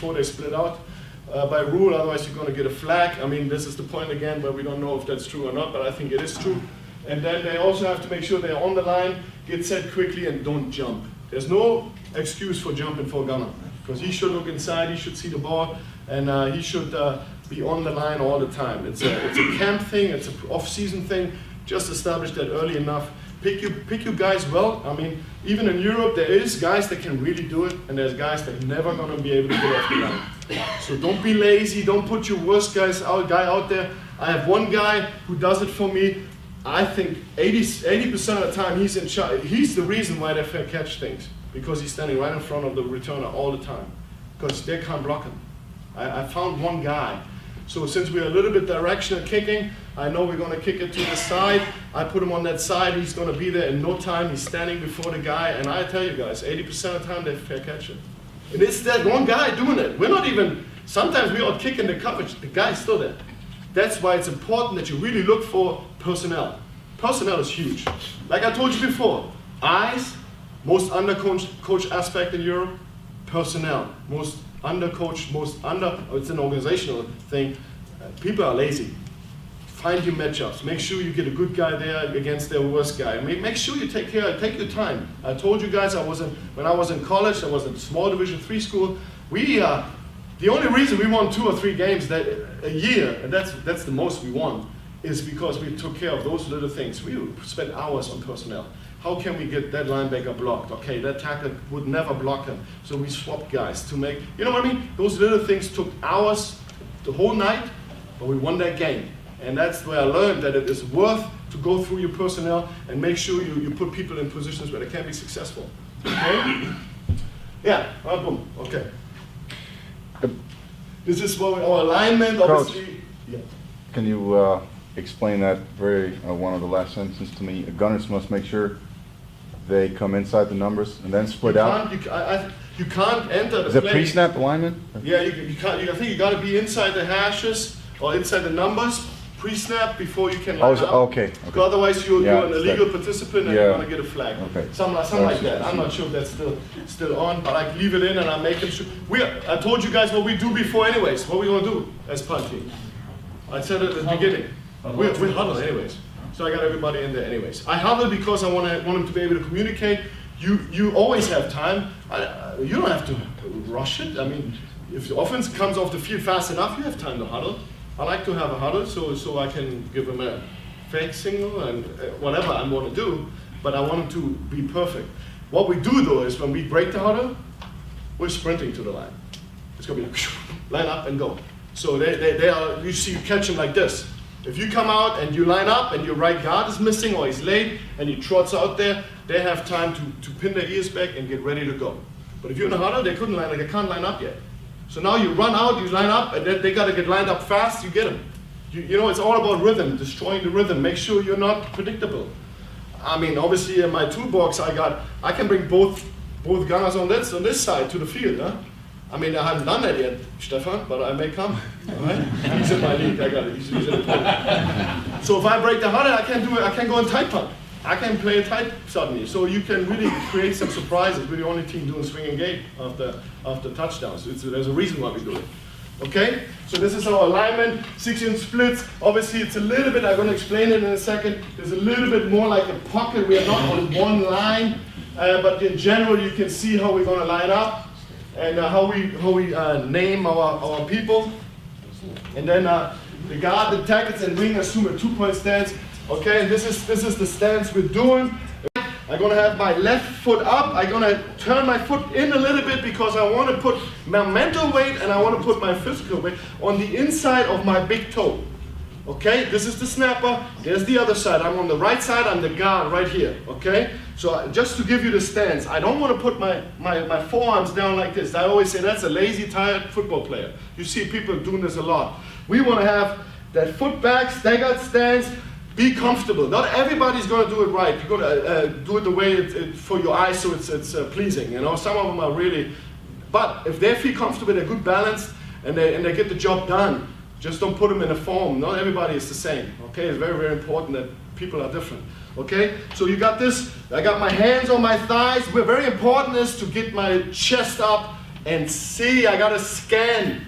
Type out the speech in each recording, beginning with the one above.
before they split out by rule, otherwise you're going to get a flag. I mean, this is the point again where we don't know if that's true or not, but I think it is true. And then they also have to make sure they're on the line, get set quickly, and don't jump. There's no excuse for jumping for a gunner, because he should look inside, he should see the ball, and he should be on the line all the time. It's a camp thing, it's an off-season thing. Just establish that early enough. Pick your guys well. I mean, even in Europe, there is guys that can really do it, and there's guys that are never going to be able to get off the line. So don't be lazy. Don't put your worst guy out there. I have one guy who does it for me. I think 80% of the time he's in charge. He's the reason why they fair catch things, because he's standing right in front of the returner all the time, because they can't block him. I found one guy. So since we're a little bit directional kicking, I know we're going to kick it to the side. I put him on that side. He's going to be there in no time. He's standing before the guy. And I tell you guys, 80% of the time they fair catch it. And it's that one guy doing it. We're not even, sometimes we're out kicking the coverage. The guy's still there. That's why it's important that you really look for personnel. Personnel is huge. Like I told you before, eyes, most undercoached aspect in Europe, personnel. Most undercoached, it's an organizational thing. People are lazy. Find your matchups. Make sure you get a good guy there against their worst guy. Make sure you take your time. I told you guys when I was in college, I was in small Division III school. The only reason we won 2 or 3 games a year, and that's the most we won, is because we took care of those little things. We spent hours on personnel. How can we get that linebacker blocked? Okay, that tackle would never block him. So we swapped guys to make, you know what I mean? Those little things took hours, the whole night, but we won that game. And that's where I learned that it is worth to go through your personnel and make sure you put people in positions where they can be successful. Okay? Yeah, boom, okay. This is what our alignment, obviously. Coach, yeah. Can you explain that one of the last sentences to me? Gunners must make sure they come inside the numbers and then split out. You can't enter the Is it play. pre-snap alignment? Yeah, you can't. I think you got to be inside the hashes or inside the numbers pre-snap before you can line up. Okay. Otherwise, you're an illegal participant and you're going to get a flag. Okay. Something like that. I'm not sure if that's still on, but I leave it in and I make them sure. I told you guys what we do before anyways. What we going to do as punt team. I said it at the beginning. We huddle anyways. So I got everybody in there anyways. I huddle because I want them to be able to communicate. You always have time. You don't have to rush it. I mean, if the offense comes off the field fast enough, you have time to huddle. I like to have a huddle so I can give them a fake signal and whatever I want to do, but I want them to be perfect. What we do though is when we break the huddle, we're sprinting to the line. It's going to be like, line up and go. So they are, you see, you catch them like this. If you come out and you line up and your right guard is missing or he's late and he trots out there, they have time to pin their ears back and get ready to go. But if you're in a huddle, they can't line up yet. So now you run out, you line up, and then they got to get lined up fast, you get them. You know, it's all about rhythm, destroying the rhythm. Make sure you're not predictable. I mean, obviously in my toolbox, I can bring both gunners on this side to the field. Huh? I mean, I haven't done that yet, Stefan, but I may come. All right? He's in my league, I got it. He's in the pool. So if I break the huddle, I can go in tight punt. I can play a tight suddenly. So you can really create some surprises. We're the only team doing swing and gate after touchdowns. There's a reason why we do it. Okay? So this is our alignment, 6-inch splits. Obviously it's a little bit, I'm going to explain it in a second. There's a little bit more like a pocket. We are not on one line, but in general you can see how we're going to line up and how we name our people. And then the guard, the tackles, and wing assume a 2-point stance. Okay, and this is the stance we're doing. I'm gonna have my left foot up. I'm gonna turn my foot in a little bit because I want to put my mental weight and I want to put my physical weight on the inside of my big toe. Okay, this is the snapper. There's the other side. I'm on the right side. I'm the guard right here. Okay, so just to give you the stance, I don't want to put my forearms down like this. I always say that's a lazy, tired football player. You see people doing this a lot. We want to have that foot back, staggered stance. Be comfortable. Not everybody's going to do it right. You're going to do it the way for your eyes so it's pleasing. You know, some of them are really. But if they feel comfortable, they're good balanced, and they get the job done. Just don't put them in a form. Not everybody is the same. Okay, it's very, very important that people are different. Okay, so you got this. I got my hands on my thighs. Very important is to get my chest up, and see. I gotta scan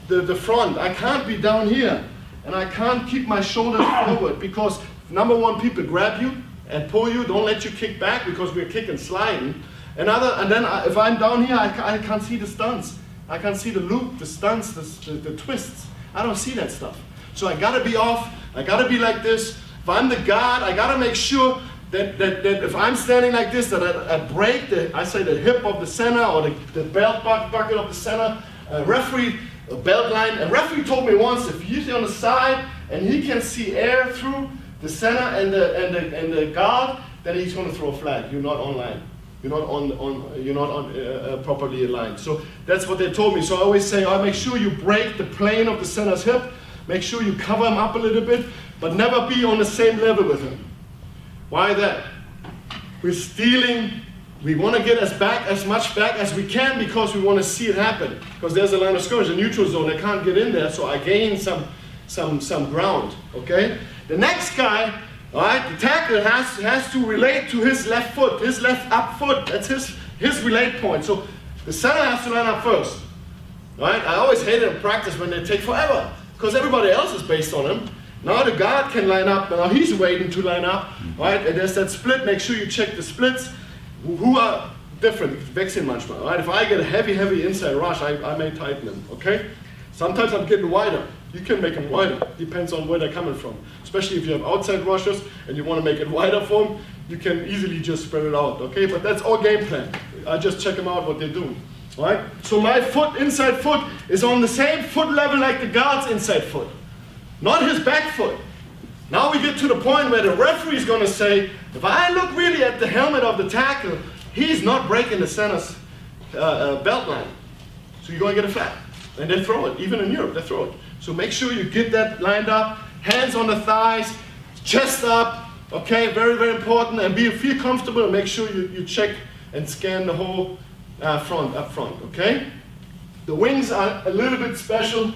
the front. I can't be down here, and I can't keep my shoulders forward because number one, people grab you and pull you, don't let you kick back because we're kicking sliding. If I'm down here, I can't see the stunts. I can't see the loop, the stunts, the twists. I don't see that stuff. So I gotta be off, I gotta be like this. If I'm the guard, I gotta make sure that if I'm standing like this, that I break the hip of the center or the belt bucket of the center. A belt line. A referee told me once, if you're on the side and he can see air through the center and the guard, then he's going to throw a flag. You're not online. You're not properly aligned. So that's what they told me. So I always say, make sure you break the plane of the center's hip. Make sure you cover him up a little bit, but never be on the same level with him. Why that? We're stealing. We want to get as much back as we can because we want to see it happen. Because there's a line of skirmish, a neutral zone. They can't get in there, so I gain some ground. Okay. The next guy, all right, the tackle has to relate to his left foot, his left up foot. That's his relate point. So the center has to line up first. All right. I always hated in practice when they take forever because everybody else is based on him. Now the guard can line up. Now he's waiting to line up. All right. And there's that split. Make sure you check the splits. Who are different, wechseln manchmal. Right? If I get a heavy inside rush, I may tighten them, okay? Sometimes I'm getting wider. You can make them wider, depends on where they're coming from. Especially if you have outside rushers and you want to make it wider for them, you can easily just spread it out, okay? But that's all game plan. I just check them out what they're doing, all right? So my inside foot, is on the same foot level like the guard's inside foot, not his back foot. Now we get to the point where the referee is going to say, if I look really at the helmet of the tackle, he's not breaking the center's belt line. So you're going to get a flag. And they throw it. Even in Europe, they throw it. So make sure you get that lined up. Hands on the thighs, chest up. Okay, very, very important. And feel comfortable and make sure you check and scan the whole up front. Okay? The wings are a little bit special.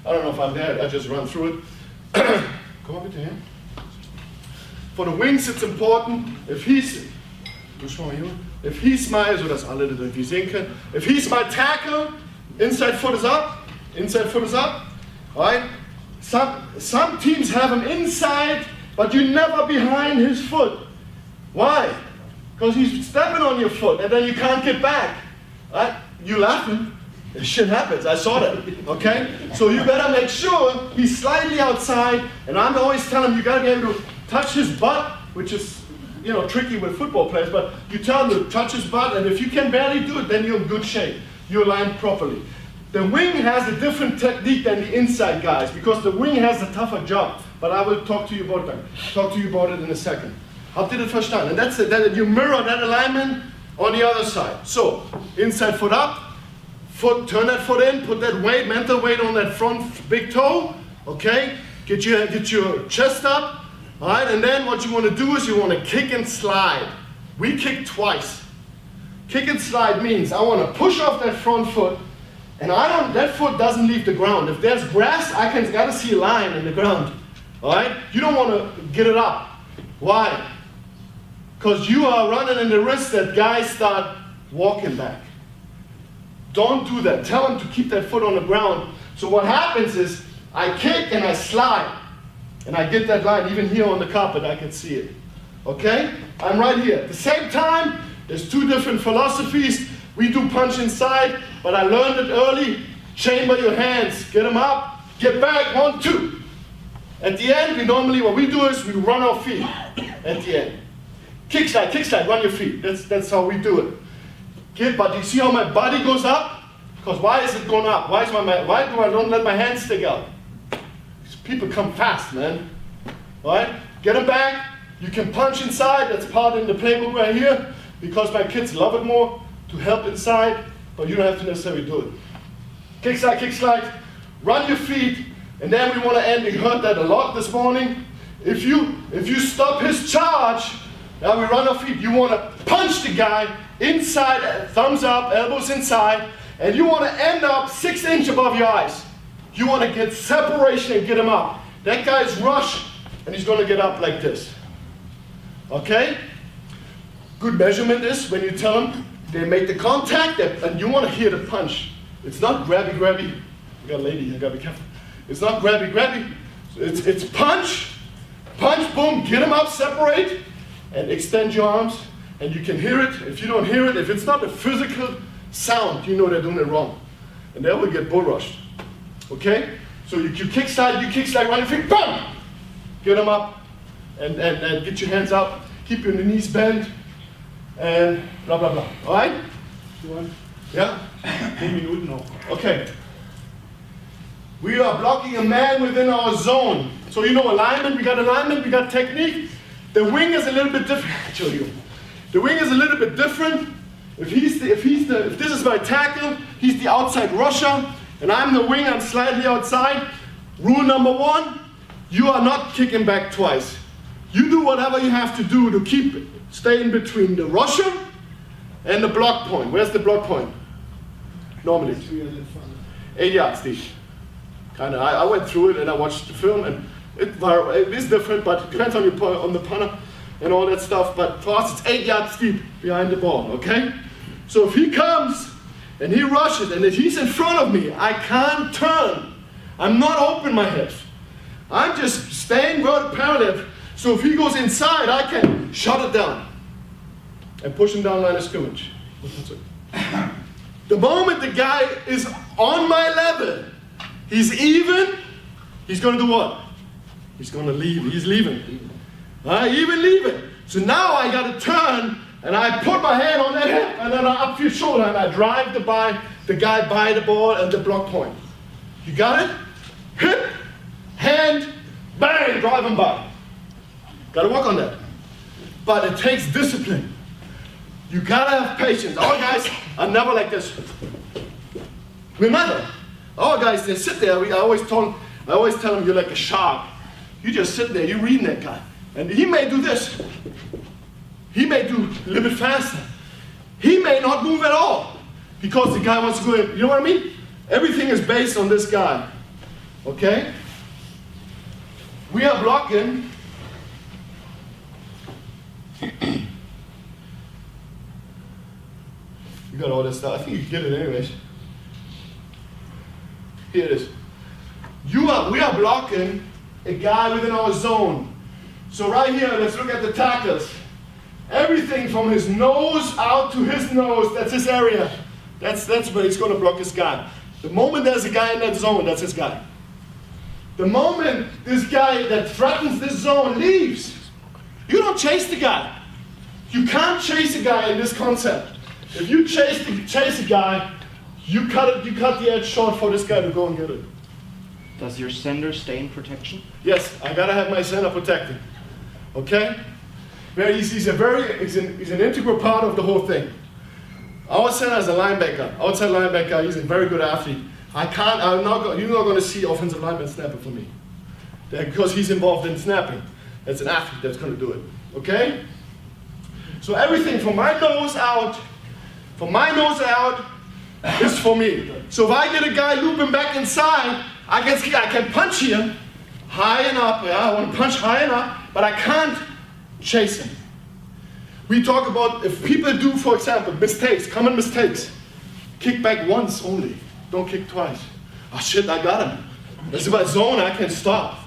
I don't know if I'm there. I just run through it. Komm mal bitte her. For the wings, it's important, if he's my, so dass alle das irgendwie sehen können, if he's my tackle, inside foot is up, right? Some teams have him inside, but you're never behind his foot. Why? Because he's stepping on your foot, and then you can't get back, right? You laughing? Shit happens, I saw that, okay? So you better make sure he's slightly outside, and I'm always telling him you gotta be able to touch his butt, which is, tricky with football players, but you tell him to touch his butt, and if you can barely do it, then you're in good shape. You're aligned properly. The wing has a different technique than the inside guys, because the wing has a tougher job, but I will talk to you about it in a second. Habt ihr das verstanden? And that's it, that you mirror that alignment on the other side. So, inside foot up, turn that foot in, put that weight, mental weight on that front big toe, okay? Get your chest up, all right? And then what you want to do is you want to kick and slide. We kick twice. Kick and slide means I want to push off that front foot, and that foot doesn't leave the ground. If there's grass, gotta see a line in the ground, all right? You don't want to get it up. Why? Because you are running in the risk that guys start walking back. Don't do that. Tell him to keep that foot on the ground. So what happens is I kick and I slide. And I get that line. Even here on the carpet, I can see it. Okay? I'm right here. At the same time, there's two different philosophies. We do punch inside, but I learned it early. Chamber your hands. Get them up. Get back. 1, 2. At the end, what we do is we run our feet at the end. Kick slide, run your feet. That's how we do it. But you see how my body goes up? Because why is it going up? Why do I don't let my hands stick out? Because people come fast, man. All right? Get them back. You can punch inside. That's part in the playbook right here. Because my kids love it more to help inside, but you don't have to necessarily do it. Kick slide. Run your feet. And then we want to end. We heard that a lot this morning. If you stop his charge, now we run our feet. You want to punch the guy inside, thumbs up, elbows inside, and you want to end up 6 inches above your eyes. You want to get separation and get him up. That guy's rush, and he's going to get up like this. Okay? Good measurement is when you tell him, They make the contact, and you want to hear the punch. It's not grabby, grabby. You got a lady here, gotta be careful. It's not grabby, grabby. It's punch, punch, boom, get them up, separate, and extend your arms, and you can hear it. If you don't hear it, if it's not a physical sound, you know they're doing it wrong. And they will get bull rushed. Okay? So you kick slide, right feet, bam! Get them up, and get your hands up, keep your knees bent, and blah, blah, blah. All right? You want Yeah? 10 Minuten noch. Okay. We are blocking a man within our zone. So you know alignment, we got technique. The wing is a little bit different. I'll show you. The wing is a little bit different. If this is my tackle, he's the outside rusher, and I'm the wing, I'm slightly outside. Rule number 1, you are not kicking back twice. You do whatever you have to do to stay in between the rusher and the block point. Where's the block point? Normally. 8 yards deep. Kinda. I went through it and I watched the film, and it is different, but it depends on the punter and all that stuff. But for us, it's 8 yards deep behind the ball, okay? So if he comes and he rushes, and if he's in front of me, I can't turn. I'm not open my hips. I'm just staying parallel. So if he goes inside, I can shut it down and push him down line of scrimmage. The moment the guy is on my level, he's even, he's going to do what? He's going to leave. He's leaving. Even leaving. So now I got to turn, and I put my hand on that hip, and then I up your shoulder, and I drive the guy by the ball and the block point. You got it? Hip, hand, bang, drive him by. Got to work on that. But it takes discipline. You got to have patience. Our guys are never like this. Remember, our guys, they sit there. I always tell them you're like a shark. You just sit there, you're reading that guy. And he may do this. He may do a little bit faster. He may not move at all because the guy wants to go in. You know what I mean? Everything is based on this guy. Okay? We are blocking. You got all this stuff. I think you can get it anyways. Here it is. We are blocking a guy within our zone. So right here, let's look at the tackles. Everything from his nose out to his nose, that's his area. That's where he's going to block his guy. The moment there's a guy in that zone, that's his guy. The moment this guy that threatens this zone leaves, you don't chase the guy. You can't chase a guy in this concept. If you chase a guy, you cut the edge short for this guy to go and get it. Does your center stay in protection? Yes, I gotta have my center protected. Okay? Very easy. He's an integral part of the whole thing. Our center is a linebacker, outside linebacker. He's a very good athlete. You're not going to see offensive lineman snapping for me, because he's involved in snapping. That's an athlete that's going to do it. Okay? So everything from my nose out is for me. So if I get a guy looping back inside, I can punch here high and up. Yeah, I want to punch high and up, but I can't chase him. We talk about if people do, for example, common mistakes. Kick back once only. Don't kick twice. Oh shit, I got him. That's my zone, I can stop.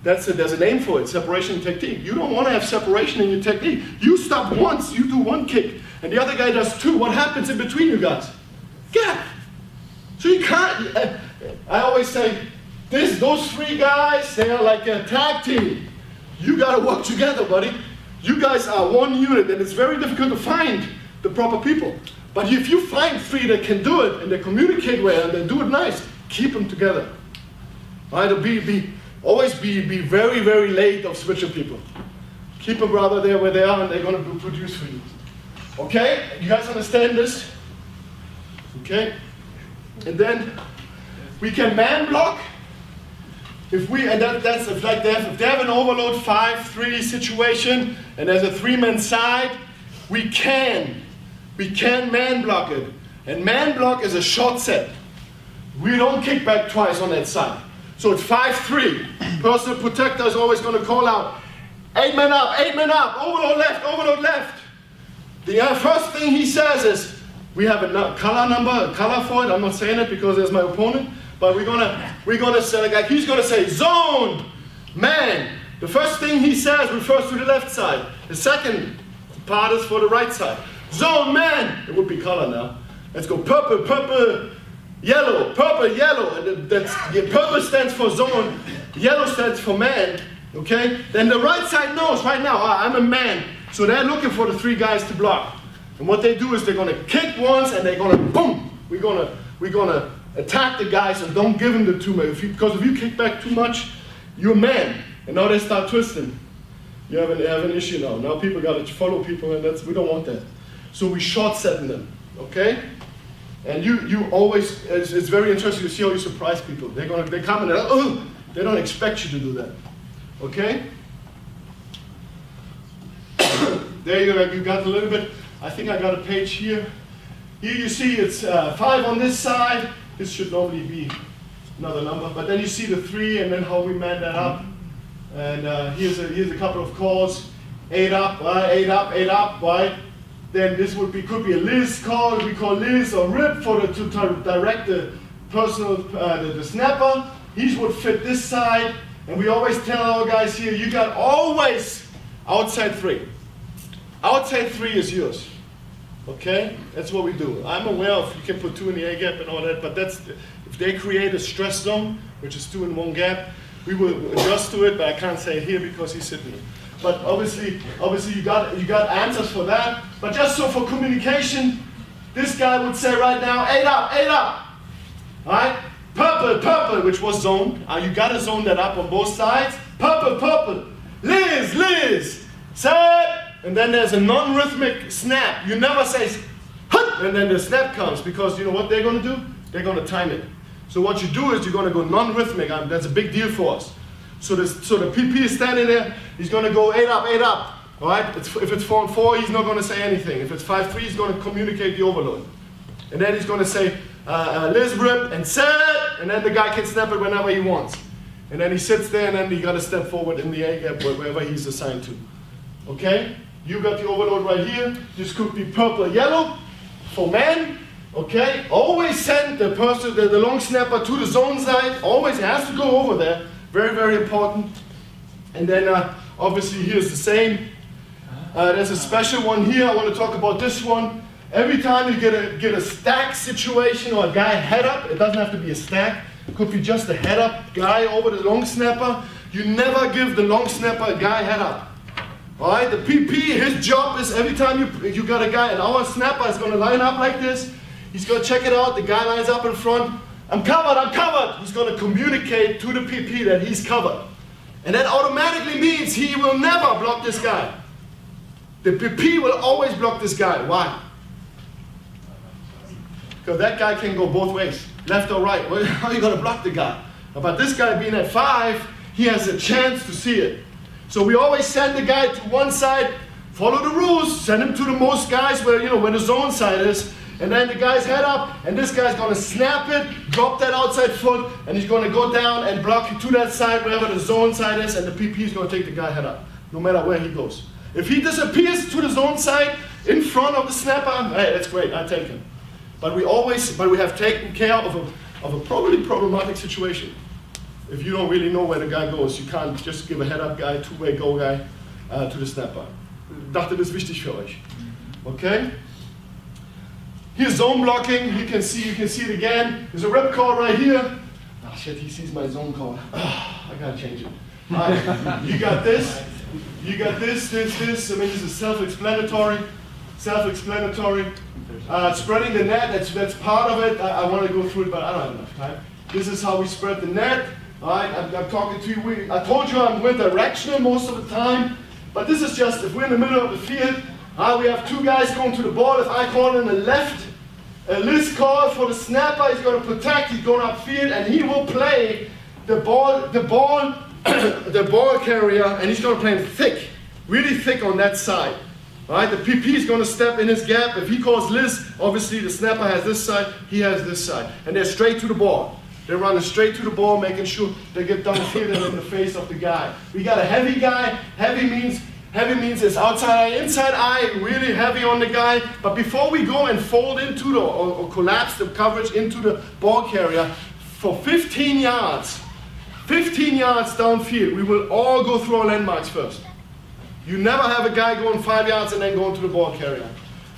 There's a name for it, separation technique. You don't want to have separation in your technique. You stop once, you do one kick, and the other guy does two. What happens in between you guys? Gap. So you can't, I always say, those three guys, they are like a tag team. You gotta work together, buddy. You guys are one unit, and it's very difficult to find the proper people. But if you find three that can do it, and they communicate well, and they do it nice, keep them together. Right? Always be very, very late of switching people. Keep them rather there where they are, and they're going to produce for you. Okay? You guys understand this? Okay? And then we can man block. If they have an overload 5-3 situation, and there's a 3-man side, we can man block it. And man block is a short set. We don't kick back twice on that side. So it's 5-3. Personal protector is always going to call out, 8 men up, overload left. The first thing he says is, we have a color number, a color for it. I'm not saying it because there's my opponent, but we're gonna say, like, he's gonna say zone, man. The first thing he says refers to the left side. The second part is for the right side. Zone, man. It would be color now. Let's go purple, purple, yellow, purple, yellow. And purple stands for zone, yellow stands for man. Okay? Then the right side knows right now, I'm a man. So they're looking for the 3 guys to block. And what they do is they're gonna kick once and they're gonna boom. We're gonna attack the guys and don't give them the too much. Because if you kick back too much, you're a man. And now they start twisting. You have an issue now. Now people gotta follow people, and we don't want that. So we short setting them, okay? And you always, it's very interesting to see how you surprise people. They come and oh, they don't expect you to do that, okay? There you got a little bit. I think I got a page here. Here you see it's 5 on this side. This should normally be another number, but then you see the 3 and then how we man that up. And here's a couple of calls. 8 up, 8 up, 8 up, right? Then this could be a Liz call. We call Liz or Rip to direct the personal the snapper. He would fit this side, and we always tell our guys here, you got always outside 3. Outside 3 is yours. Okay, that's what we do. I'm aware of you can put 2 in the A gap and all that, but if they create a stress zone, which is 2 in 1 gap, we will adjust to it. But I can't say it here because he's sitting here. But obviously you got answers for that. But just so for communication, this guy would say right now, 8 up, 8 up. All right, purple, purple, which was zone. You got to zone that up on both sides. Purple, purple, Liz, Liz, set. And then there's a non-rhythmic snap. You never say, hut, and then the snap comes, because you know what they're going to do? They're going to time it. So what you do is you're going to go non-rhythmic. That's a big deal for us. So the PP is standing there. He's going to go 8 up, 8 up. All right? If it's 4 and 4, he's not going to say anything. If it's 5-3, he's going to communicate the overload. And then he's going to say, Liz, rip, and set. And then the guy can snap it whenever he wants. And then he sits there, and then he got to step forward in the A gap wherever he's assigned to. Okay? You got the overload right here. This could be purple, yellow for man. Okay? Always send the person, the long snapper to the zone side. Always has to go over there. Very, very important. And then obviously here's the same. There's a special one here. I want to talk about this one. Every time you get a stack situation or a guy head up, it doesn't have to be a stack. It could be just a head up guy over the long snapper. You never give the long snapper a guy head up. All right, the PP, his job is every time you got a guy, and our snapper is going to line up like this. He's going to check it out. The guy lines up in front. I'm covered, I'm covered. He's going to communicate to the PP that he's covered. And that automatically means he will never block this guy. The PP will always block this guy. Why? Because that guy can go both ways, left or right. Well, how are you going to block the guy? But this guy being at 5, he has a chance to see it. So we always send the guy to one side, follow the rules, send him to the most guys where the zone side is, and then the guy's head up, and this guy's gonna snap it, drop that outside foot, and he's gonna go down and block it to that side wherever the zone side is, and the PP is gonna take the guy head up, no matter where he goes. If he disappears to the zone side in front of the snapper, hey, that's great, I take him. But we have taken care of a probably problematic situation. If you don't really know where the guy goes, you can't just give a head-up guy, two-way go guy to the snapper. Ich dachte, das ist wichtig für euch. Okay? Here's zone blocking. You can see it again. There's a rep call right here. Oh shit, he sees my zone call. Oh, I gotta change it. You got this. You got this. I mean, this is self-explanatory. Self-explanatory. Spreading the net. That's part of it. I want to go through it, but I don't have enough time. This is how we spread the net. All right, I'm talking to you. I told you I'm directional most of the time, but this is just if we're in the middle of the field. We have 2 guys going to the ball. If I call in the left, Liz call for the snapper. He's going to protect. He's going upfield, and he will play the ball carrier, and he's going to play thick, really thick on that side. All right, the PP is going to step in his gap. If he calls Liz, obviously the snapper has this side. He has this side, and they're straight to the ball. They're running straight to the ball, making sure they get downfield and in the face of the guy. We got a heavy guy. Heavy Heavy means it's outside eye, inside eye, really heavy on the guy. But before we go and fold into the, or collapse the coverage into the ball carrier, for 15 yards downfield, we will all go through our landmarks first. You never have a guy going 5 yards and then go into the ball carrier.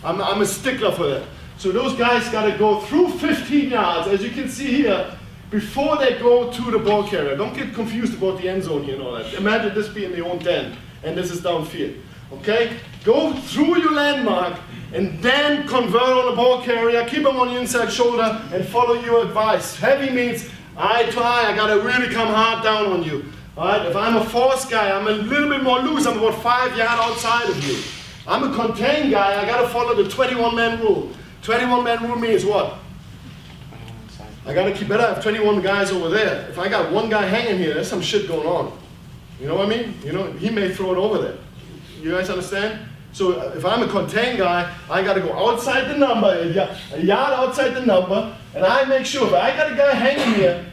I'm a stickler for that. So those guys got to go through 15 yards, as you can see here, before they go to the ball carrier. Don't get confused about the end zone here and all that. Imagine this being the own 10, and this is downfield. Okay? Go through your landmark, and then convert on the ball carrier, keep them on your inside shoulder, and follow your advice. Heavy means eye to eye, I gotta really come hard down on you. Alright? If I'm a force guy, I'm a little bit more loose, I'm about 5 yards outside of you. I'm a contained guy, I gotta follow the 21-man rule. 21-man rule means what? I gotta better have 21 guys over there. If I got one guy hanging here, there's some shit going on. You know what I mean? You know, he may throw it over there. You guys understand? So if I'm a contained guy, I gotta go outside the number, a yard outside the number, and I make sure if I got a guy hanging here,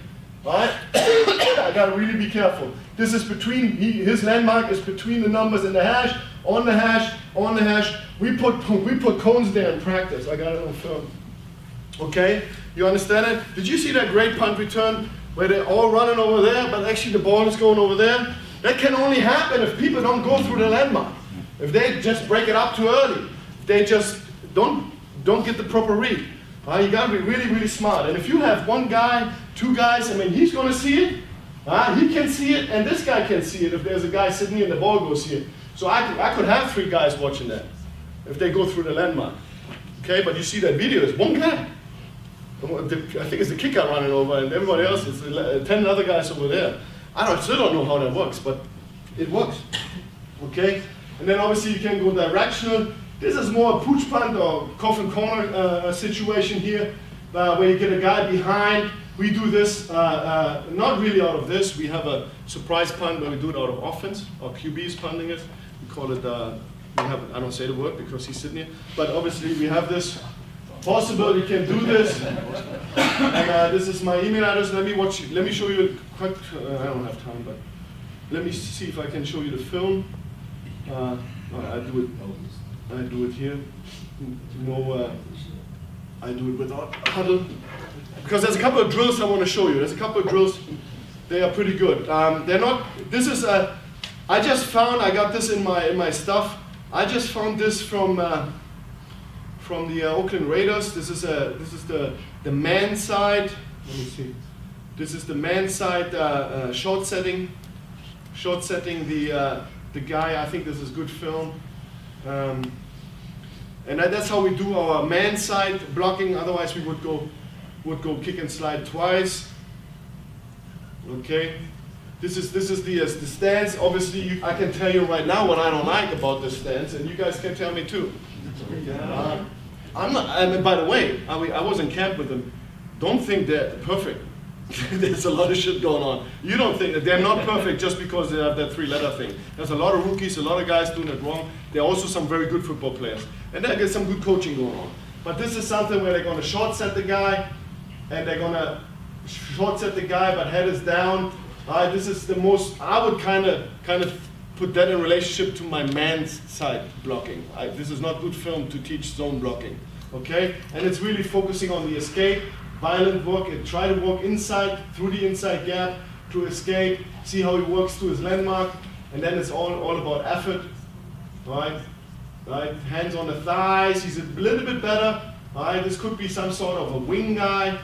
right, I gotta really be careful. This is between, his landmark is between the numbers and the hash, on the hash, on the hash. We put cones there in practice. I got it on film. Okay? You understand it? Did you see that great punt return where they're all running over there, but actually the ball is going over there? That can only happen if people don't go through the landmark. If they just break it up too early. If they just don't get the proper read. You gotta be really, really smart. And if you have one guy, two guys, I mean, he's gonna see it. He can see it, and this guy can see it if there's a guy sitting here and the ball goes here. So I could have 3 guys watching that if they go through the landmark. Okay, but you see that video, there's one guy. I think it's the kicker running over, and everybody else is 10 other guys over there. I still don't know how that works, but it works. Okay, and then obviously you can go directional. This is more a pooch punt or coffin corner situation here, where you get a guy behind. We do this not really out of this. We have a surprise punt where we do it out of offense. Our QB is punting it. We call it. I don't say the word because he's sitting here, but obviously we have this. Possible you can do this, and this is my email address. Let me show you a quick. I don't have time, but let me see if I can show you the film. I do it here. No, I do it without huddle because there's a couple of drills I want to show you. There's a couple of drills. They are pretty good. They're not. This is. I just found. I got this in my stuff. I just found this from the Oakland Raiders. This is the man side. Let me see. This is the man side short setting the guy. I think this is good film. And that's how we do our man side blocking. Otherwise, we would go kick and slide twice. Okay. This is the stance. Obviously, I can tell you right now what I don't like about this stance, and you guys can tell me too. I'm not. I mean, by the way, I was in camp with them. Don't think they're perfect. There's a lot of shit going on. You don't think that they're not perfect just because they have that 3-letter thing. There's a lot of rookies, a lot of guys doing it wrong. There are also some very good football players, and there gets some good coaching going on. But this is something where they're going to short set the guy, and they're going to short set the guy, but head is down. This is the most. I would kind of put that in relationship to my man's side blocking. This is not good film to teach zone blocking, okay? And it's really focusing on the escape, violent work, and try to walk inside, through the inside gap, to escape, see how he works to his landmark, and then it's all about effort, right? Hands on the thighs, he's a little bit better, right? This could be some sort of a wing guy,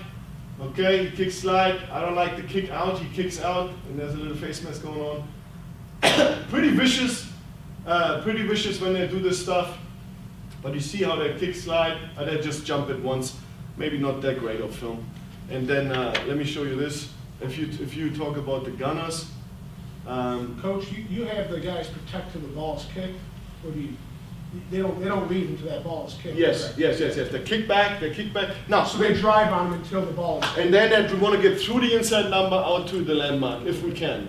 okay? He kicks slide, I don't like the kick out, he kicks out, and there's a little face mask going on. Pretty vicious when they do this stuff. But you see how they kick slide, and they just jump it once. Maybe not that great of film. And then let me show you this. If you talk about the gunners, Coach, you have the guys protect till the ball's kicked, or do you? They don't leave until that ball is kicked. Yes. They kick back. Now, so they drive on them until the ball is kicked. And then we want to get through the inside number out to the landmark, if we can.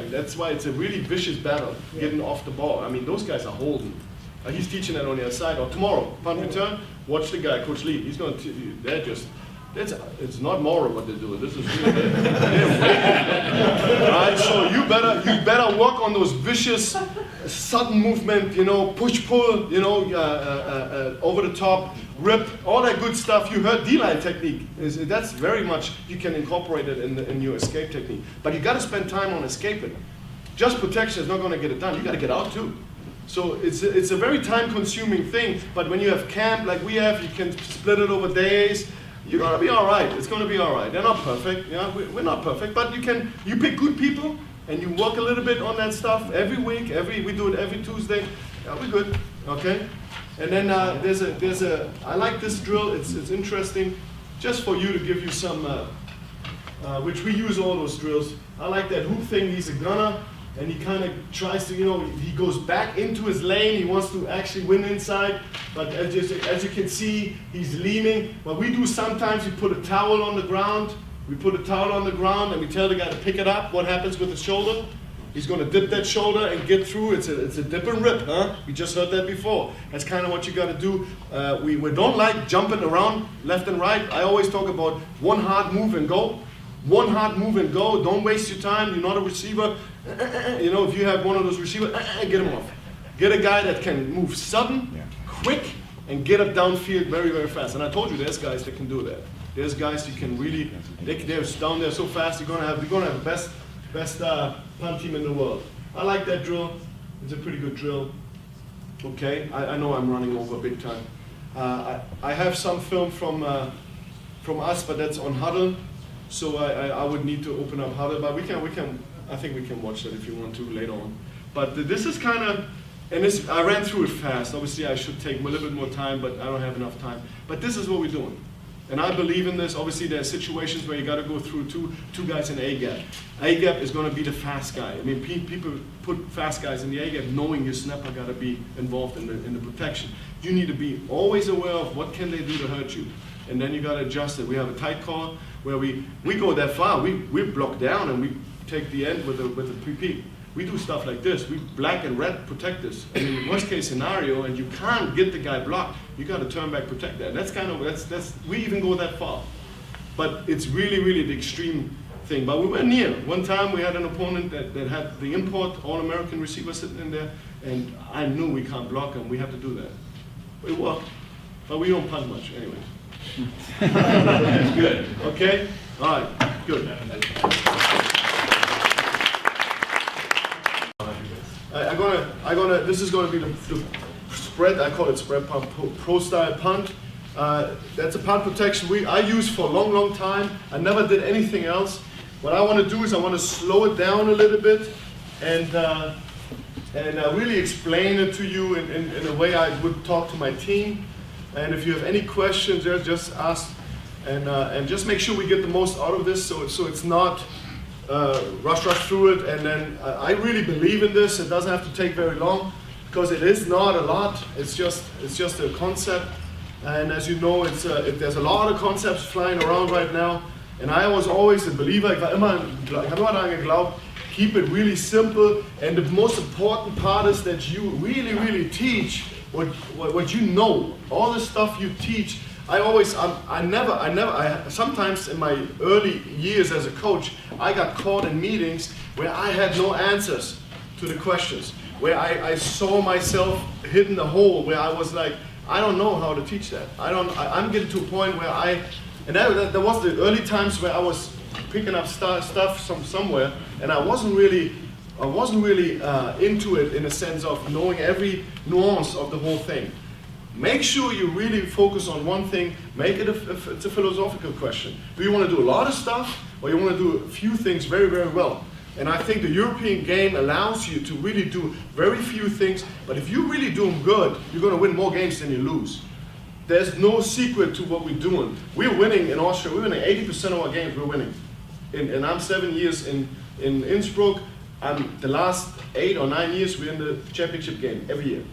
That's why it's a really vicious battle, getting off the ball. I mean, those guys are holding. He's teaching that on the other side. Or tomorrow, punt return, watch the guy, Coach Lee. He's going to, it's not moral what they're doing. This is really, they're right? So you better work on those vicious, sudden movement, push pull, over the top, rip, all that good stuff. You heard D-line technique. That's very much, you can incorporate it in your escape technique. But you got to spend time on escaping. Just protection is not going to get it done. You got to get out too. So it's a very time-consuming thing. But when you have camp like we have, you can split it over days. You're going to be all right. It's going to be all right. They're not perfect. We're not perfect. But you pick good people and you work a little bit on that stuff every week. We do it every Tuesday. We're good. Okay. And then I like this drill. It's interesting, just for you to give you some, which we use all those drills. I like that hoop thing. He's a gunner, and he kind of tries to, he goes back into his lane. He wants to actually win inside, but as you can see, he's leaning. What we do sometimes, we put a towel on the ground. We put a towel on the ground, and we tell the guy to pick it up. What happens with the shoulder? He's going to dip that shoulder and get through. It's a dip and rip, huh? We just heard that before. That's kind of what you got to do. We don't like jumping around left and right. I always talk about one hard move and go. One hard move and go. Don't waste your time. You're not a receiver. If you have one of those receivers, get him off. Get a guy that can move sudden, quick, and get up downfield very, very fast. And I told you there's guys that can do that. There's guys you can really, they're down there so fast. You're gonna have the best punt team in the world. I like that drill. It's a pretty good drill. Okay, I know I'm running over big time. I have some film from us, but that's on Huddle. So I would need to open up Huddle, but I think we can watch that if you want to later on. But this is kind of, I ran through it fast. Obviously I should take a little bit more time, but I don't have enough time. But this is what we're doing. And I believe in this. Obviously, there are situations where you got to go through two guys in A-gap. A-gap is going to be the fast guy. I mean, people put fast guys in the A-gap knowing your snapper got to be involved in the protection. You need to be always aware of what can they do to hurt you. And then you got to adjust it. We have a tight call where we go that far. We block down and we take the end with a PP. We do stuff like this. We black and red protect this. And in the worst case scenario, and you can't get the guy blocked, you got to turn back, protect that. That's we even go that far. But it's really, really the extreme thing. But we were near. One time we had an opponent that had the import All-American receiver sitting in there, and I knew we can't block him. We have to do that. It worked. But we don't punt much anyway. That's good. Okay? All right. Good. This is going to be the spread. I call it spread punt, pro style punt. That's a punt protection I use for a long, long time. I never did anything else. What I want to do is I want to slow it down a little bit and really explain it to you in a way I would talk to my team. And if you have any questions, just ask, and just make sure we get the most out of this, so it's not rush through it. And then I really believe in this. It doesn't have to take very long, because it is not a lot. It's just a concept. And as you know, there's a lot of concepts flying around right now. And I was always a believer. Ich habe immer daran geglaubt, keep it really simple. And the most important part is that you really, really teach what you know. All the stuff you teach. Sometimes in my early years as a coach, I got caught in meetings where I had no answers to the questions, where I saw myself hitting the hole, where I was like, I don't know how to teach that. I'm getting to a point where that was the early times where I was picking up stuff somewhere, and I wasn't really into it in a sense of knowing every nuance of the whole thing. Make sure you really focus on one thing. Make it it's a philosophical question. Do you want to do a lot of stuff, or you want to do a few things very, very well? And I think the European game allows you to really do very few things, but if you really do them good, you're going to win more games than you lose. There's no secret to what we're doing. We're winning in Austria. We're winning 80% of our games. We're winning. And I'm 7 years in Innsbruck. The last 8 or 9 years, we're in the championship game every year.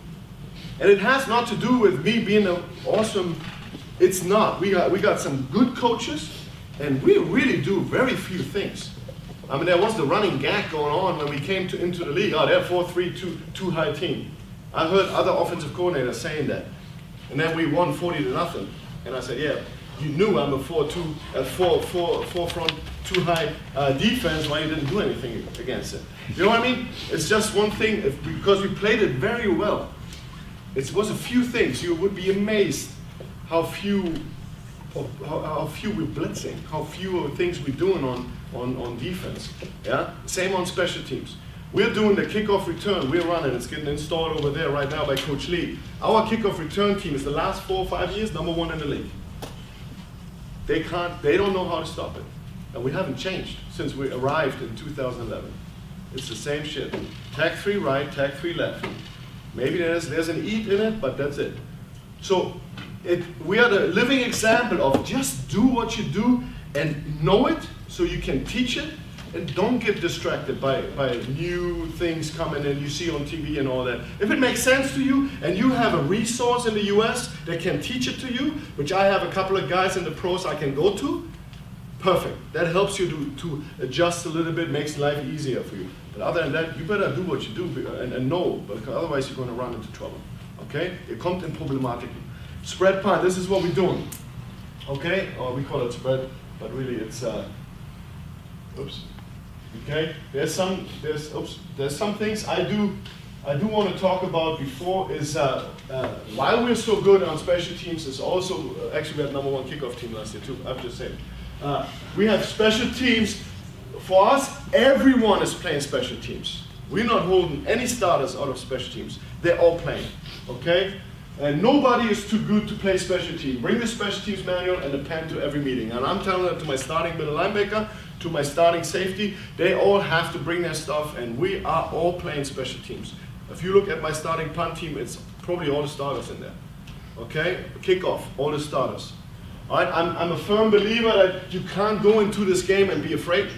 And it has not to do with me being awesome. It's not. We got some good coaches, and we really do very few things. I mean, there was the running gag going on when we came into the league. Oh, they're 4-3, too high team. I heard other offensive coordinators saying that. And then we won 40-0. And I said, yeah, you knew I'm a 4 front, 2 high defense, why you didn't do anything against it. You know what I mean? It's just one thing, because we played it very well. It was a few things. You would be amazed how few we're blitzing, how few things we're doing on defense. Yeah. Same on special teams. We're doing the kickoff return. We're running. It's getting installed over there right now by Coach Lee. Our kickoff return team is the last 4 or 5 years #1 in the league. They don't know how to stop it. And we haven't changed since we arrived in 2011. It's the same shit. Tag 3 right, tag 3 left. Maybe there's an eat in it, but that's it. So we are the living example of just do what you do and know it so you can teach it, and don't get distracted by new things coming in you see on TV and all that. If it makes sense to you and you have a resource in the US that can teach it to you, which I have a couple of guys in the pros I can go to, perfect. That helps you to adjust a little bit, makes life easier for you. But other than that, you better do what you do and know, because otherwise you're going to run into trouble. Okay? Ihr kommt in Problematiken. Spread punt, this is what we're doing. Okay? Or we call it spread, but really it's, oops. Okay? There's some things I do want to talk about before is why we're so good on special teams is also, actually we had #1 kickoff team last year too, I'm just saying. We have special teams. For us, everyone is playing special teams. We're not holding any starters out of special teams. They're all playing, okay? And nobody is too good to play special team. Bring the special teams manual and a pen to every meeting. And I'm telling that to my starting middle linebacker, to my starting safety, they all have to bring their stuff, and we are all playing special teams. If you look at my starting punt team, it's probably all the starters in there, okay? Kickoff, all the starters. All right, I'm a firm believer that you can't go into this game and be afraid.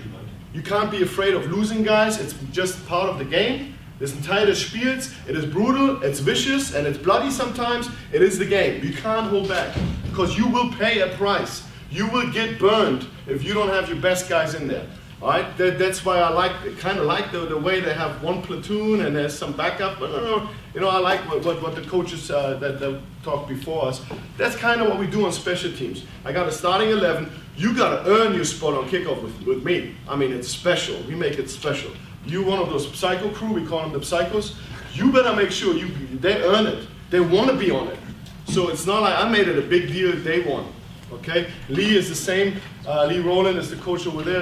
You can't be afraid of losing guys. It's just part of the game. This entire Spiels, it is brutal, it's vicious, and it's bloody sometimes. It is the game. You can't hold back because you will pay a price. You will get burned if you don't have your best guys in there. All right, that's why I kind of like the way they have one platoon and there's some backup. You know, I like what the coaches that talked before us. That's kind of what we do on special teams. I got a starting 11. You got to earn your spot on kickoff with me. I mean, it's special. We make it special. You one of those psycho crew, we call them the psychos. You better make sure they earn it. They want to be on it. So it's not like I made it a big deal day one. Okay, Lee is the same. Lee Rowland is the coach over there.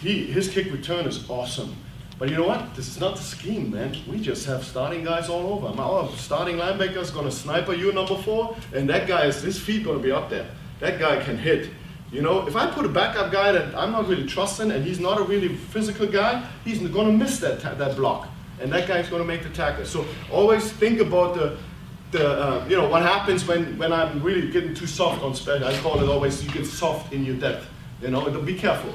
His kick return is awesome. But you know what? This is not the scheme, man. We just have starting guys all over. Our starting linebacker is going to sniper you number 4, and that guy his feet going to be up there. That guy can hit. You know, if I put a backup guy that I'm not really trusting, and he's not a really physical guy, he's going to miss that block, and that guy's going to make the tackle. So always think about what happens when I'm really getting too soft on special. I call it always, you get soft in your depth. You know, be careful.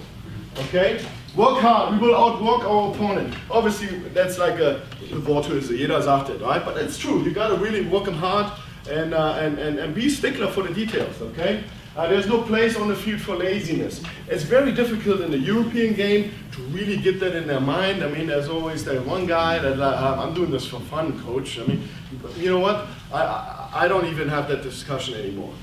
Okay? Work hard. We will outwork our opponent. Obviously, that's like a Worthülse. Jeder sagt it, right? But it's true. You got to really work them hard and be stickler for the details. Okay? There's no place on the field for laziness. It's very difficult in the European game to really get that in their mind. I mean, there's always that one guy that I'm doing this for fun, coach. I mean, you know what? I don't even have that discussion anymore.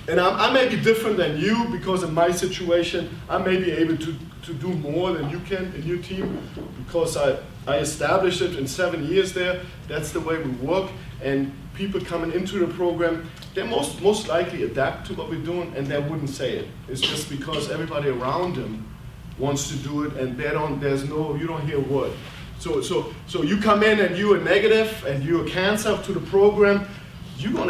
And I may be different than you because in my situation, I may be able to do more than you can in your team because I established it in 7 years there. That's the way we work. And people coming into the program, they most likely adapt to what we're doing, and they wouldn't say it. It's just because everybody around them wants to do it, and you don't hear a word. So you come in and you're a negative and you're a cancer to the program, you're not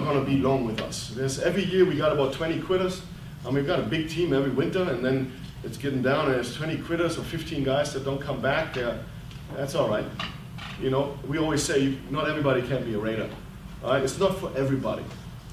gonna be long with us. Every year we got about 20 quitters. I mean, we've got a big team every winter, and then it's getting down, and there's 20 quitters or 15 guys that don't come back. That's all right. You know, we always say not everybody can be a Raider. All right, it's not for everybody.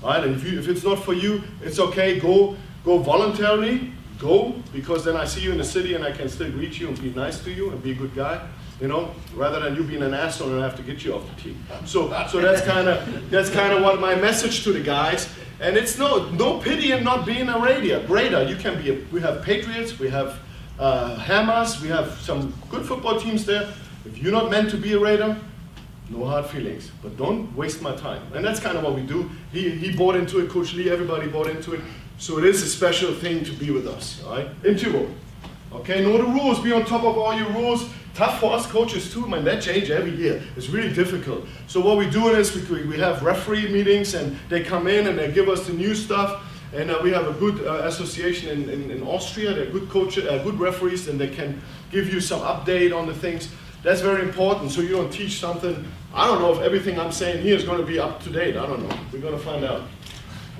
All right, and if it's not for you, it's okay. Go voluntarily. Go, because then I see you in the city and I can still greet you and be nice to you and be a good guy. You know, rather than you being an asshole and I have to get you off the team. So that's kind of what my message to the guys. And it's no pity in not being a Raider. You can be. We have Patriots. We have Hammers. We have some good football teams there. If you're not meant to be a Raider, No hard feelings, but don't waste my time. And that's kind of what we do. He bought into it, Coach Lee, everybody bought into it. So it is a special thing to be with us, all right? In Tirol. Okay, know the rules, be on top of all your rules. Tough for us coaches too, man, that change every year. It's really difficult. So what we do is we have referee meetings and they come in and they give us the new stuff. And we have a good association in Austria. They're good coaches, good referees, and they can give you some update on the things. That's very important, so you don't teach something. I don't know if everything I'm saying here is going to be up to date. I don't know. We're going to find out.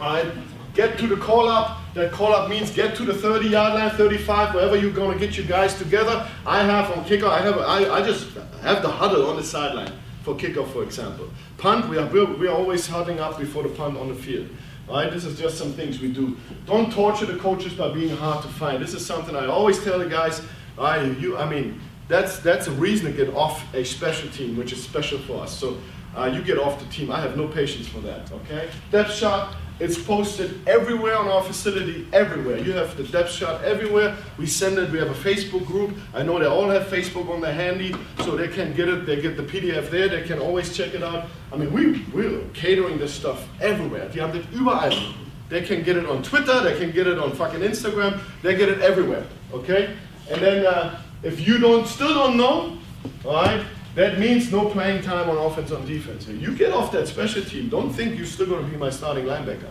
All right, get to the call-up. That call-up means get to the 30-yard line, 35, wherever you're going to get you guys together. I have on kickoff, I just have the huddle on the sideline for kickoff, for example. Punt, we are always huddling up before the punt on the field. All right, this is just some things we do. Don't torture the coaches by being hard to find. This is something I always tell the guys. That's a reason to get off a special team, which is special for us. So you get off the team. I have no patience for that, okay? Depth shot, it's posted everywhere on our facility, everywhere. You have the depth shot everywhere. We send it, we have a Facebook group. I know they all have Facebook on their handy, so they can get it. They get the PDF there, they can always check it out. I mean, we're catering this stuff everywhere. Die haben das überall. They can get it on Twitter, they can get it on fucking Instagram, they get it everywhere, okay? And then, if you still don't know, all right, that means no playing time on offense and defense. You get off that special team, don't think you're still going to be my starting linebacker.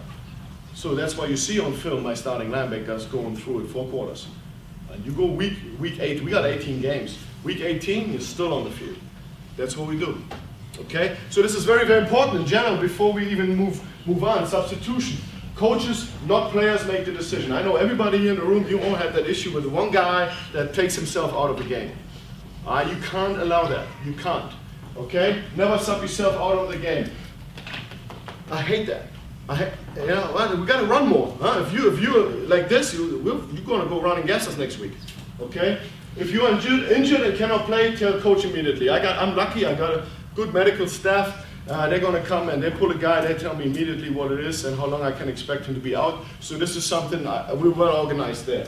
So that's why you see on film my starting linebackers going through it 4 quarters. And you go week 8, we got 18 games. Week 18, you're still on the field. That's what we do. Okay? So this is very, very important in general before we even move on. Substitution. Coaches, not players, make the decision. I know everybody here in the room, you all have that issue with the one guy that takes himself out of the game. You can't allow that. You can't. Okay? Never sub yourself out of the game. I hate that. We got to run more. Huh? If you're like this, you're going to go run and gas us next week. Okay? If you're injured and cannot play, tell coach immediately. I'm lucky. I got a good medical staff. They're going to come and they pull a guy, they tell me immediately what it is and how long I can expect him to be out. So this is something, we're well organized there.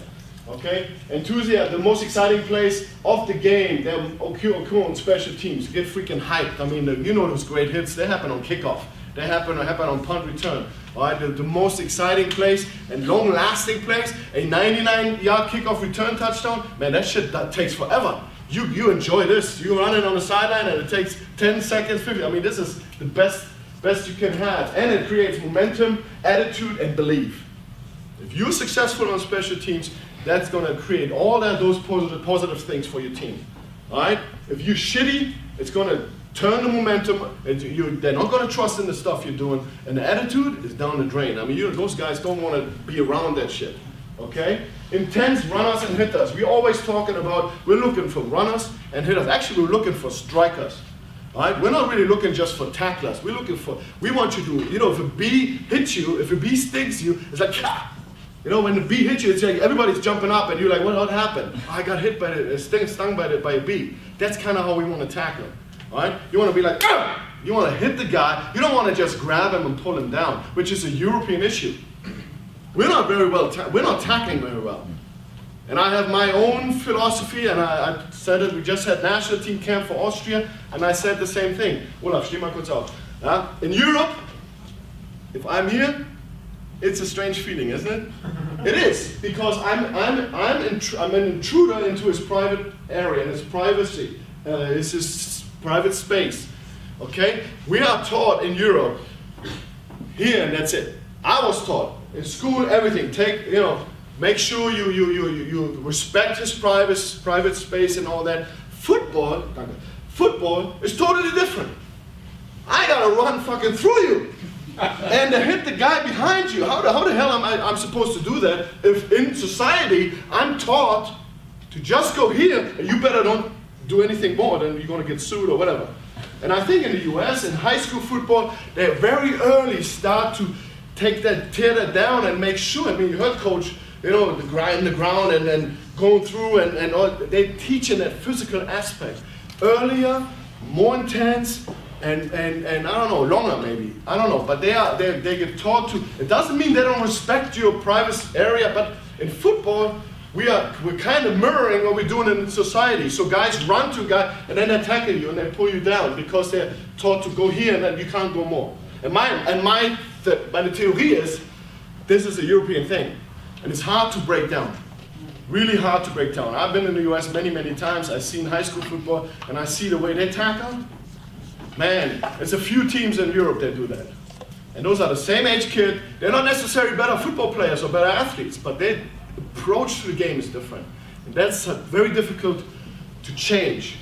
Okay? Enthusiasm, the most exciting plays of the game, they occur on special teams. Get freaking hyped. I mean, you know those great hits, they happen on kickoff. They happen on punt return. All right? The most exciting plays and long-lasting plays, a 99-yard kickoff return touchdown, man, that takes forever. You enjoy this. You're running on the sideline and it takes 10 seconds, 50. I mean, this is the best you can have. And it creates momentum, attitude, and belief. If you're successful on special teams, that's going to create all those positive things for your team. All right? If you're shitty, it's going to turn the momentum. They're not going to trust in the stuff you're doing. And the attitude is down the drain. I mean, those guys don't want to be around that shit. Okay? Intense runners and hitters. We're always talking about, we're looking for runners and hitters. Actually, we're looking for strikers. All right? We're not really looking just for tacklers. We want you to, if a bee hits you, if a bee stings you, it's like, ah! When the bee hits you, it's like everybody's jumping up and you're like, what happened? Oh, I got hit stung by a bee. That's kind of how we want to tackle. All right? You want to be like, ah! You want to hit the guy. You don't want to just grab him and pull him down, which is a European issue. We're not we're not tackling very well. And I have my own philosophy, and I said it, we just had national team camp for Austria, and I said the same thing. Olaf, steh mal kurz auf. In Europe, if I'm here, it's a strange feeling, isn't it? It is, because I'm an intruder into his private area, and his privacy, his private space. Okay? We are taught in Europe, here and that's it. I was taught in school, everything. Make sure you respect his private space and all that. Football is totally different. I gotta run fucking through you and hit the guy behind you. How the hell am I supposed to do that if in society I'm taught to just go here and you better don't do anything more, then you're gonna get sued or whatever. And I think in the US, in high school football, they very early start to tear that down and make sure. I mean, you heard coach, the grind the ground and then going through and all. They teach in that physical aspect earlier, more intense, and I don't know, longer maybe. I don't know, but they get taught to. It doesn't mean they don't respect your private area, but in football, we're kind of mirroring what we're doing in society. So guys run to a guy and then they tackle you and they pull you down because they're taught to go here and then you can't go more. And my theory is this is a European thing, and it's hard to break down. Really hard to break down. I've been in the US many, many times. I've seen high school football and I see the way they tackle. Man, there's a few teams in Europe that do that. And those are the same age kid. They're not necessarily better football players or better athletes, but their approach to the game is different. And that's very difficult to change.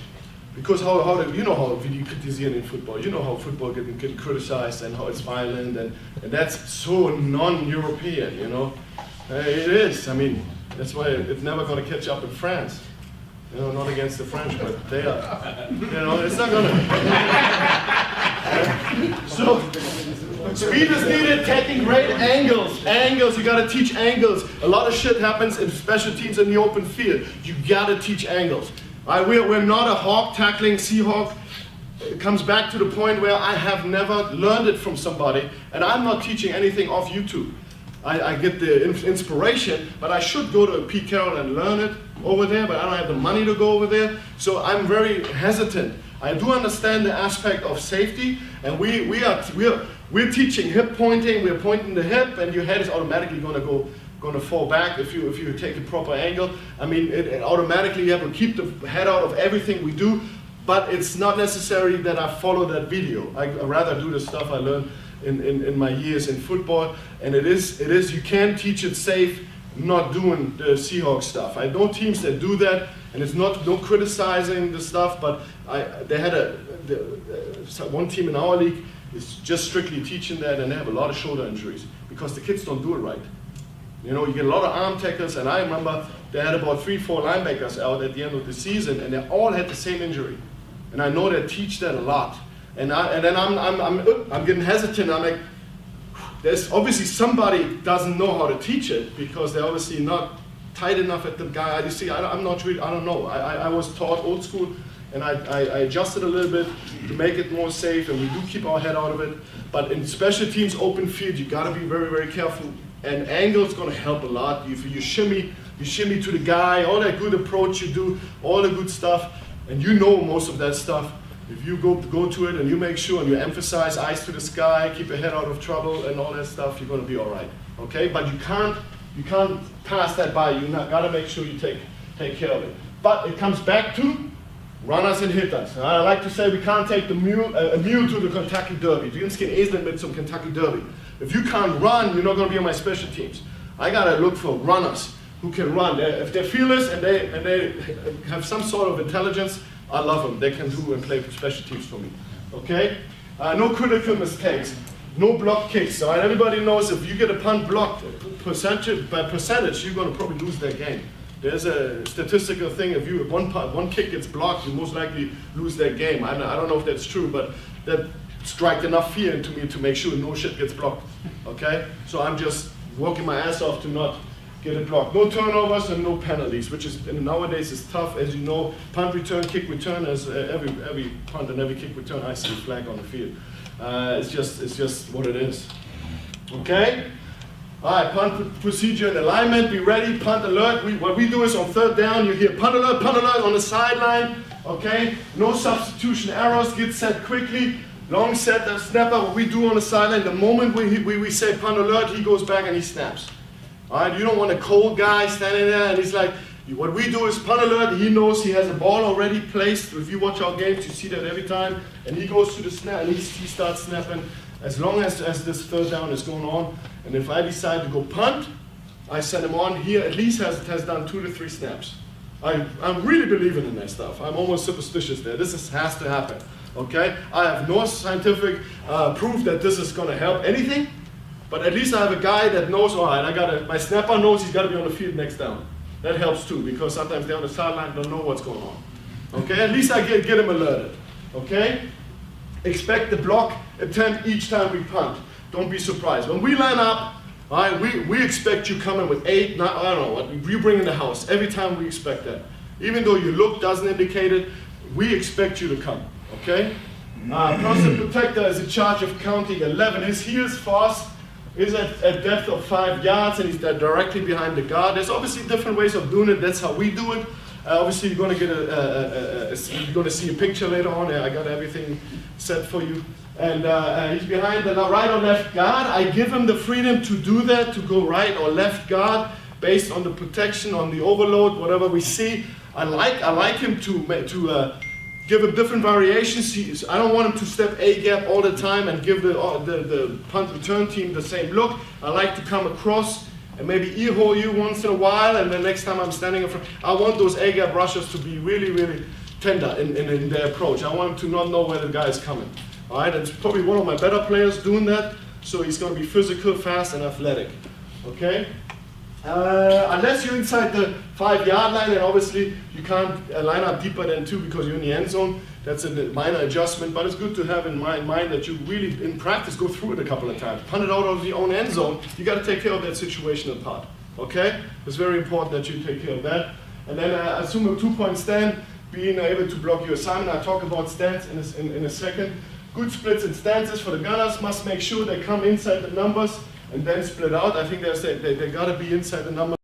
Because you know how we criticize in football. You know how football get criticized and how it's violent, and that's so non-European, you know. It is. I mean, that's why it's never going to catch up in France. You know, not against the French, but they are. You know, it's not going to. So, speed is needed, taking great angles. Angles, you got to teach angles. A lot of shit happens in special teams in the open field. You got to teach angles. We're not a hawk tackling Seahawk. It comes back to the point where I have never learned it from somebody, and I'm not teaching anything off YouTube. I get the inspiration, but I should go to Pete Carroll and learn it over there, but I don't have the money to go over there, so I'm very hesitant. I do understand the aspect of safety, and we're teaching hip pointing. We're pointing the hip, and your head is automatically going to fall back if you take a proper angle. I mean, it automatically you have to keep the head out of everything we do, but it's not necessary that I follow that video. I rather do the stuff I learned in my years in football, and it is you can teach it safe, not doing the Seahawks stuff. I know teams that do that, and it's no criticizing the stuff, but they had one team in our league is just strictly teaching that, and they have a lot of shoulder injuries because the kids don't do it right. You know, you get a lot of arm tackles, and I remember they had about 3-4 linebackers out at the end of the season, and they all had the same injury. And I know they teach that a lot. And then I'm getting hesitant. I'm like, there's obviously somebody doesn't know how to teach it because they're obviously not tight enough at the guy. You see, I'm not really, I don't know. I was taught old school, and I adjusted a little bit to make it more safe, and we do keep our head out of it. But in special teams, open field, you got to be very, very careful. And angle is going to help a lot. You shimmy to the guy, all that good approach you do, all the good stuff, and you know most of that stuff. If you go to it and you make sure and you emphasize eyes to the sky, keep your head out of trouble and all that stuff, you're going to be all right. Okay, but you can't pass that by. You got to make sure you take care of it. But it comes back to runners and hitters. And I like to say we can't take a mule to the Kentucky Derby. Du kannst kein Esel mit zum Kentucky Derby. If you can't run, you're not going to be on my special teams. I got to look for runners who can run. If they're fearless and they have some sort of intelligence, I love them. They can do and play special teams for me. Okay? No critical mistakes. No block kicks. All right? Everybody knows if you get a punt blocked by percentage, you're going to probably lose that game. There's a statistical thing. If one kick gets blocked, you most likely lose that game. I don't know if that's true, but that striked enough fear into me to make sure no shit gets blocked. Okay? So I'm just working my ass off to not get it blocked. No turnovers and no penalties, which is nowadays is tough. As you know, punt return, kick return, as every punt and every kick return, I see a flag on the field. It's just what it is. Okay? All right, punt procedure and alignment. Be ready, punt alert. What we do is on third down, you hear punt alert on the sideline. Okay? No substitution errors. Get set quickly. Long set, the snapper. What we do on the sideline, the moment we say punt alert, he goes back and he snaps. All right, you don't want a cold guy standing there and he's like, what we do is punt alert, he knows he has a ball already placed. If you watch our games, you see that every time. And he goes to the snap and he starts snapping as long as this third down is going on. And if I decide to go punt, I send him on. He at least has done 2 to 3 snaps. I'm really believing in that stuff. I'm almost superstitious there. This has to happen, okay? I have no scientific proof that this is gonna help anything. But at least I have a guy that knows, all right, my snapper knows he's got to be on the field next down. That helps too, because sometimes they're on the sideline, don't know what's going on. Okay, at least I get him alerted. Okay? Expect the block attempt each time we punt. Don't be surprised. When we line up, all right, we expect you coming with 8, 9, I don't know what, you bring in the house. Every time we expect that. Even though your look doesn't indicate it, we expect you to come. Okay? Person protector is in charge of counting 11. His heels fast. is at depth of 5 yards and he's directly behind the guard. There's obviously different ways of doing it. That's how we do it. Obviously, you're going to get you're going to see a picture later on. I got everything set for you. And he's behind the right or left guard. I give him the freedom to do that, to go right or left guard based on the protection, on the overload, whatever we see. I like him to give him different variations. I don't want him to step A gap all the time and give the punt return team the same look. I like to come across and maybe ear-hole you once in a while, and then next time I'm standing in front, I want those A gap rushers to be really, really tender in their approach. I want them to not know where the guy is coming. All right, it's probably one of my better players doing that, so he's going to be physical, fast, and athletic. Okay? Unless you're inside the 5-yard line, and obviously you can't line up deeper than 2 because you're in the end zone. That's a minor adjustment, but it's good to have in mind that you really, in practice, go through it a couple of times. Punt it out of your own end zone, you got to take care of that situational part. Okay? It's very important that you take care of that. And then assume a 2-point stand, being able to block your assignment. I'll talk about stance in a second. Good splits and stances for the gunners. Must make sure they come inside the numbers and then split out. I think they got to be inside the numbers.